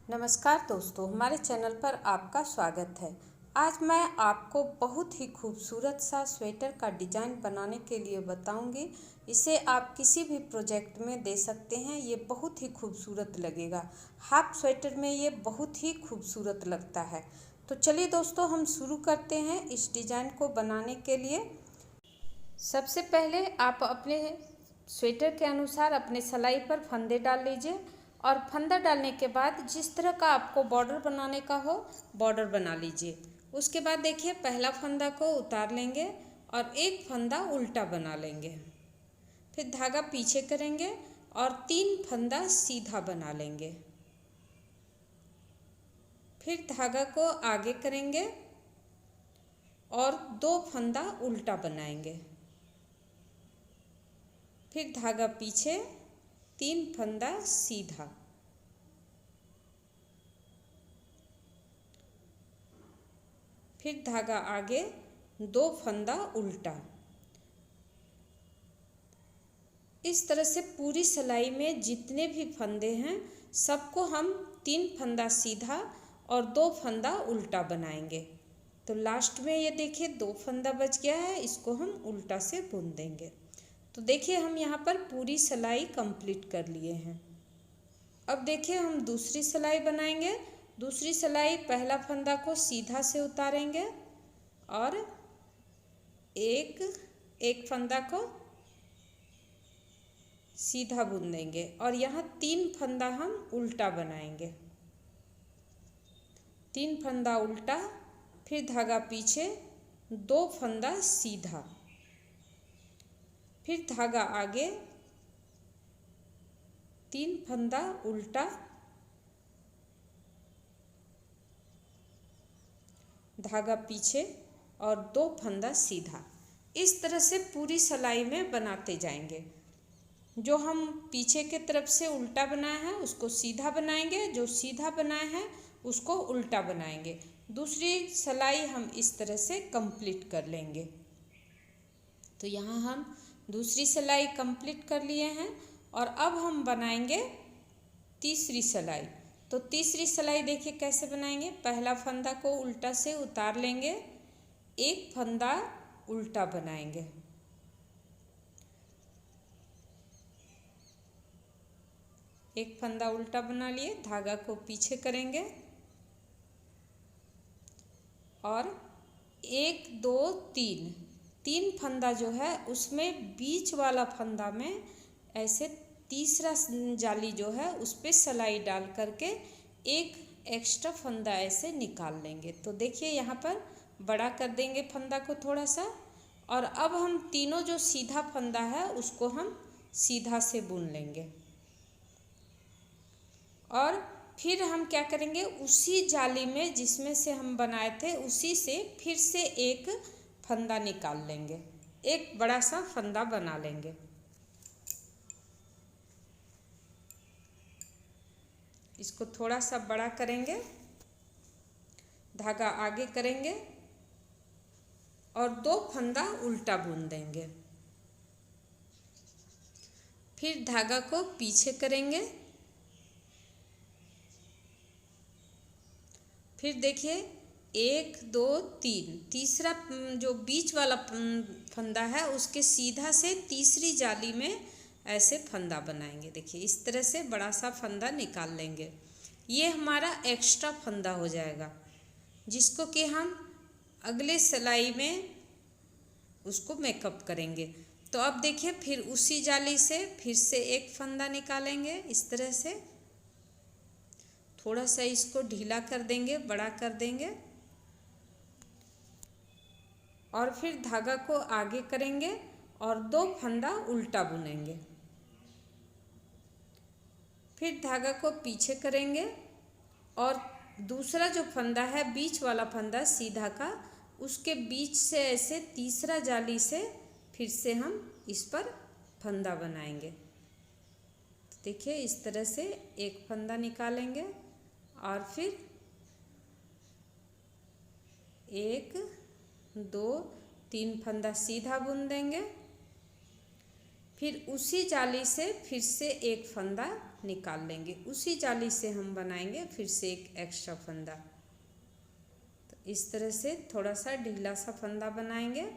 नमस्कार दोस्तों, हमारे चैनल पर आपका स्वागत है। आज मैं आपको बहुत ही खूबसूरत सा स्वेटर का डिज़ाइन बनाने के लिए बताऊंगी। इसे आप किसी भी प्रोजेक्ट में दे सकते हैं। ये बहुत ही खूबसूरत लगेगा। हाफ स्वेटर में ये बहुत ही खूबसूरत लगता है। तो चलिए दोस्तों, हम शुरू करते हैं इस डिज़ाइन को बनाने के लिए। सबसे पहले आप अपने स्वेटर के अनुसार अपने सिलाई पर फंदे डाल लीजिए और फंदा डालने के बाद जिस तरह का आपको बॉर्डर बनाने का हो बॉर्डर बना लीजिए। उसके बाद देखिए, पहला फंदा को उतार लेंगे और एक फंदा उल्टा बना लेंगे। फिर धागा पीछे करेंगे और 3 फंदा सीधा बना लेंगे। फिर धागा को आगे करेंगे और 2 फंदा उल्टा बनाएंगे। फिर धागा पीछे, 3 फंदा सीधा। फिर धागा आगे, 2 फंदा उल्टा। इस तरह से पूरी सिलाई में जितने भी फंदे हैं सबको हम 3 फंदा सीधा और 2 फंदा उल्टा बनाएंगे। तो लास्ट में ये देखिए 2 फंदा बच गया है, इसको हम उल्टा से बुन देंगे। तो देखिए, हम यहाँ पर पूरी सिलाई कंप्लीट कर लिए हैं। अब देखिए, हम दूसरी सिलाई बनाएंगे। दूसरी सिलाई, पहला फंदा को सीधा से उतारेंगे और एक फंदा को सीधा बुन देंगे और यहाँ 3 फंदा हम उल्टा बनाएंगे। 3 फंदा उल्टा, फिर धागा पीछे, 2 फंदा सीधा। फिर धागा आगे, 3 फंदा उल्टा, धागा पीछे और 2 फंदा सीधा। इस तरह से पूरी सिलाई में बनाते जाएंगे। जो हम पीछे के तरफ से उल्टा बनाया है उसको सीधा बनाएंगे, जो सीधा बनाया है उसको उल्टा बनाएंगे। दूसरी सिलाई हम इस तरह से कंप्लीट कर लेंगे। तो यहाँ हम दूसरी सिलाई कंप्लीट कर लिए हैं और अब हम बनाएंगे तीसरी सिलाई। तो तीसरी सिलाई देखिए कैसे बनाएंगे। पहला फंदा को उल्टा से उतार लेंगे, एक फंदा उल्टा बनाएंगे। एक फंदा उल्टा बना लिए, धागा को पीछे करेंगे और 1 2 3 फंदा जो है उसमें बीच वाला फंदा में ऐसे तीसरा जाली जो है उस पर सिलाई डाल करके एक एक्स्ट्रा फंदा ऐसे निकाल लेंगे। तो देखिए, यहाँ पर बड़ा कर देंगे फंदा को थोड़ा सा और अब हम तीनों जो सीधा फंदा है उसको हम सीधा से बुन लेंगे। और फिर हम क्या करेंगे, उसी जाली में जिसमें से हम बनाए थे उसी से फिर से एक फंदा निकाल लेंगे, एक बड़ा सा फंदा बना लेंगे। इसको थोड़ा सा बड़ा करेंगे, धागा आगे करेंगे और 2 फंदा उल्टा बुन देंगे। फिर धागा को पीछे करेंगे। फिर देखिए 1 2 3, तीसरा जो बीच वाला फंदा है उसके सीधा से तीसरी जाली में ऐसे फंदा बनाएंगे। देखिए, इस तरह से बड़ा सा फंदा निकाल लेंगे। ये हमारा एक्स्ट्रा फंदा हो जाएगा जिसको कि हम अगले सिलाई में उसको मेकअप करेंगे। तो अब देखिए, फिर उसी जाली से फिर से एक फंदा निकालेंगे। इस तरह से थोड़ा सा इसको ढीला कर देंगे, बड़ा कर देंगे और फिर धागा को आगे करेंगे और 2 फंदा उल्टा बुनेंगे। फिर धागा को पीछे करेंगे और दूसरा जो फंदा है बीच वाला फंदा सीधा का, उसके बीच से ऐसे तीसरा जाली से फिर से हम इस पर फंदा बनाएंगे। तो देखिए, इस तरह से एक फंदा निकालेंगे और फिर 1 2 3 फंदा सीधा बुन देंगे। फिर उसी जाली से फिर से एक फंदा निकाल लेंगे। उसी जाली से हम बनाएंगे फिर से एक एक्स्ट्रा फंदा। तो इस तरह से थोड़ा सा ढीला सा फंदा बनाएंगे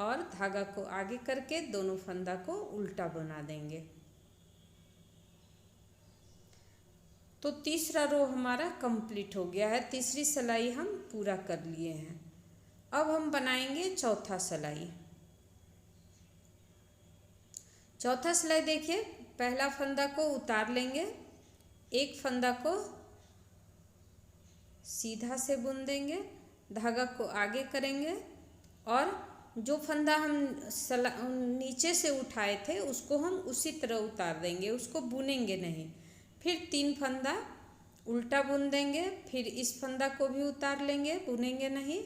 और धागा को आगे करके दोनों फंदा को उल्टा बना देंगे। तो तीसरा रो हमारा कंप्लीट हो गया है, तीसरी सिलाई हम पूरा कर लिए हैं। अब हम बनाएंगे चौथा सिलाई। चौथा सिलाई देखिए, पहला फंदा को उतार लेंगे, एक फंदा को सीधा से बुन देंगे, धागा को आगे करेंगे और जो फंदा हम नीचे से उठाए थे उसको हम उसी तरह उतार देंगे, उसको बुनेंगे नहीं। फिर 3 फंदा उल्टा बुन देंगे, फिर इस फंदा को भी उतार लेंगे, बुनेंगे नहीं।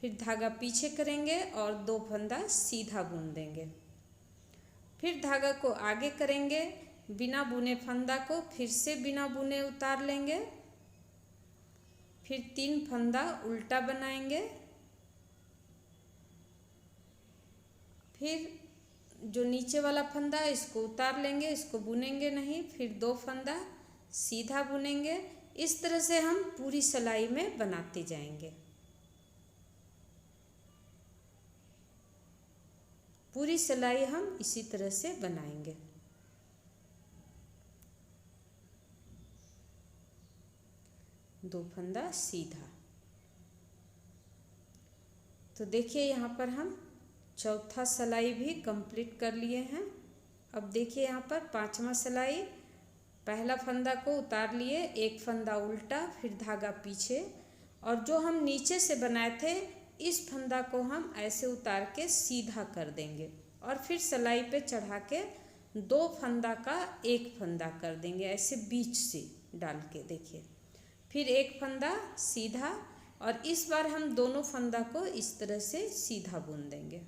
फिर धागा पीछे करेंगे और 2 फंदा सीधा बुन देंगे। फिर धागा को आगे करेंगे, बिना बुने फंदा को फिर से बिना बुने उतार लेंगे। फिर 3 फंदा उल्टा बनाएंगे। फिर जो नीचे वाला फंदा है इसको उतार लेंगे, इसको बुनेंगे नहीं। फिर 2 फंदा सीधा बुनेंगे। इस तरह से हम पूरी सिलाई में बनाते जाएंगे। पूरी सिलाई हम इसी तरह से बनाएंगे। दो फंदा सीधा। तो देखिए यहाँ पर हम चौथा सिलाई भी कंप्लीट कर लिए हैं। अब देखिए यहाँ पर 5वां सिलाई, पहला फंदा को उतार लिए, एक फंदा उल्टा, फिर धागा पीछे और जो हम नीचे से बनाए थे इस फंदा को हम ऐसे उतार के सीधा कर देंगे और फिर सिलाई पे चढ़ा के 2 फंदा का एक फंदा कर देंगे, ऐसे बीच से डाल के। देखिए फिर एक फंदा सीधा और इस बार हम दोनों फंदा को इस तरह से सीधा बुन देंगे,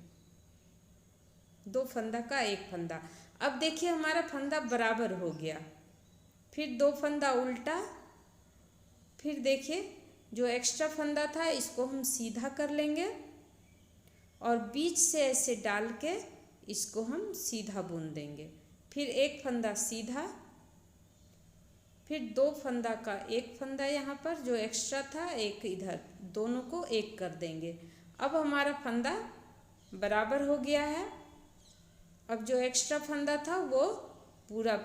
2 फंदा का एक फंदा। अब देखिए हमारा फंदा बराबर हो गया। फिर 2 फंदा उल्टा, फिर देखिए जो एक्स्ट्रा फंदा था इसको हम सीधा कर लेंगे और बीच से ऐसे डाल के इसको हम सीधा बुन देंगे। फिर एक फंदा सीधा, फिर 2 फंदा का एक फंदा यहाँ पर जो एक्स्ट्रा था एक इधर, दोनों को एक कर देंगे। अब हमारा फंदा बराबर हो गया है। अब जो एक्स्ट्रा फंदा था वो पूरा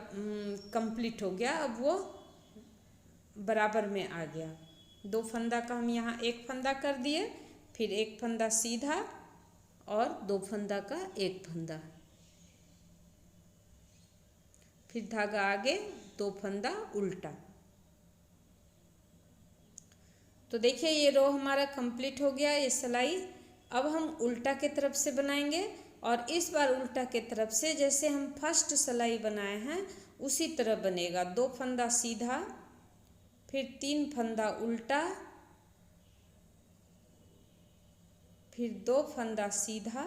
कंप्लीट हो गया, अब वो बराबर में आ गया। 2 फंदा का हम यहाँ एक फंदा कर दिए, फिर एक फंदा सीधा और 2 फंदा का एक फंदा, फिर धागा आगे, 2 फंदा उल्टा। तो देखिए ये रो हमारा कंप्लीट हो गया, ये सिलाई। अब हम उल्टा के तरफ से बनाएंगे और इस बार उल्टा के तरफ से जैसे हम फर्स्ट सिलाई बनाए हैं उसी तरह बनेगा। 2 फंदा सीधा, फिर 3 फंदा उल्टा, फिर 2 फंदा सीधा,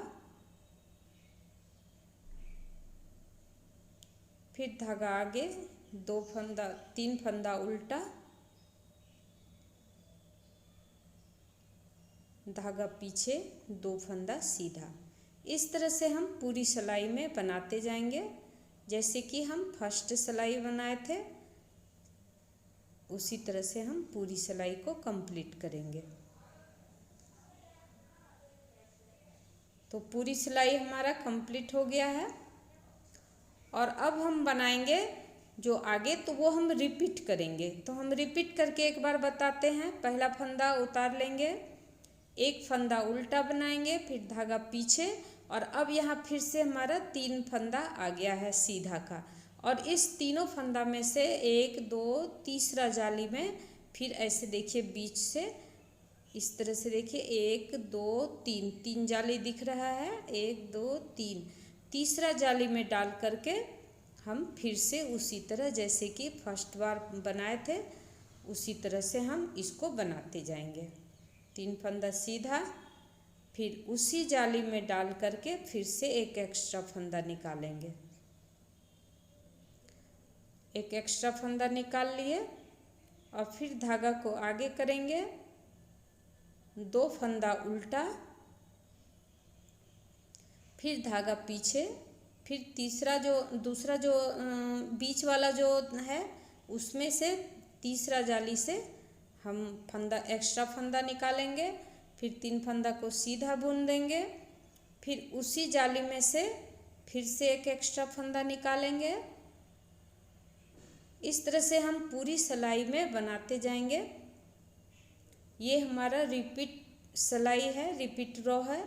फिर धागा आगे, 3 फंदा उल्टा, धागा पीछे, 2 फंदा सीधा। इस तरह से हम पूरी सिलाई में बनाते जाएंगे, जैसे कि हम फर्स्ट सिलाई बनाए थे उसी तरह से हम पूरी सिलाई को कंप्लीट करेंगे। तो पूरी सिलाई हमारा कंप्लीट हो गया है और अब हम बनाएंगे जो आगे, तो वो हम रिपीट करेंगे। तो हम रिपीट करके एक बार बताते हैं। पहला फंदा उतार लेंगे, एक फंदा उल्टा बनाएंगे, फिर धागा पीछे और अब यहाँ फिर से हमारा 3 फंदा आ गया है सीधा का और इस तीनों फंदा में से 1 2 तीसरा जाली में फिर ऐसे देखिए बीच से इस तरह से देखिए 1 2 3, 3 जाली दिख रहा है, 1 2 3, तीसरा जाली में डाल करके हम फिर से उसी तरह जैसे कि फर्स्ट बार बनाए थे उसी तरह से हम इसको बनाते जाएंगे। 3 फंदा सीधा, फिर उसी जाली में डाल करके फिर से एक एक्स्ट्रा फंदा निकालेंगे, एक एक्स्ट्रा फंदा निकाल लिए और फिर धागा को आगे करेंगे, 2 फंदा उल्टा, फिर धागा पीछे, फिर दूसरा जो बीच वाला जो है उसमें से तीसरा जाली से हम फंदा एक्स्ट्रा फंदा निकालेंगे। फिर 3 फंदा को सीधा बुन देंगे। फिर उसी जाली में से फिर से एक एक्स्ट्रा फंदा निकालेंगे। इस तरह से हम पूरी सिलाई में बनाते जाएंगे। ये हमारा रिपीट सिलाई है, रिपीट रो है,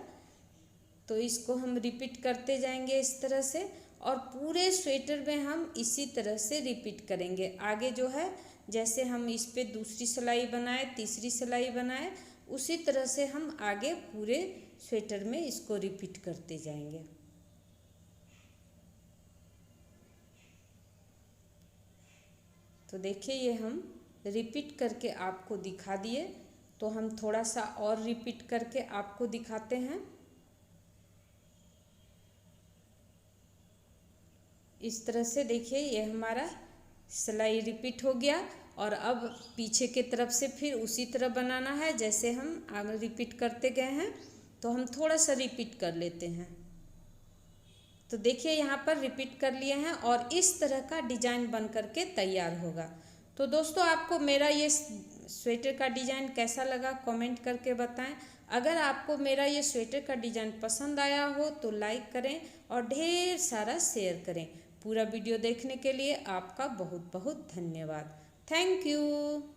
तो इसको हम रिपीट करते जाएंगे इस तरह से। और पूरे स्वेटर में हम इसी तरह से रिपीट करेंगे। आगे जो है जैसे हम इस पे दूसरी सिलाई बनाए, तीसरी सिलाई बनाए, उसी तरह से हम आगे पूरे स्वेटर में इसको रिपीट करते जाएंगे। तो देखिए ये हम रिपीट करके आपको दिखा दिए। तो हम थोड़ा सा और रिपीट करके आपको दिखाते हैं। इस तरह से देखिए ये हमारा सिलाई रिपीट हो गया। और अब पीछे के तरफ से फिर उसी तरह बनाना है जैसे हम आगे रिपीट करते गए हैं। तो हम थोड़ा सा रिपीट कर लेते हैं। तो देखिए यहाँ पर रिपीट कर लिए हैं और इस तरह का डिजाइन बन करके तैयार होगा। तो दोस्तों आपको मेरा ये स्वेटर का डिजाइन कैसा लगा कमेंट करके बताएं। अगर आपको मेरा ये स्वेटर का डिजाइन पसंद आया हो तो लाइक करें और ढेर सारा शेयर करें। पूरा वीडियो देखने के लिए आपका बहुत बहुत धन्यवाद। Thank you.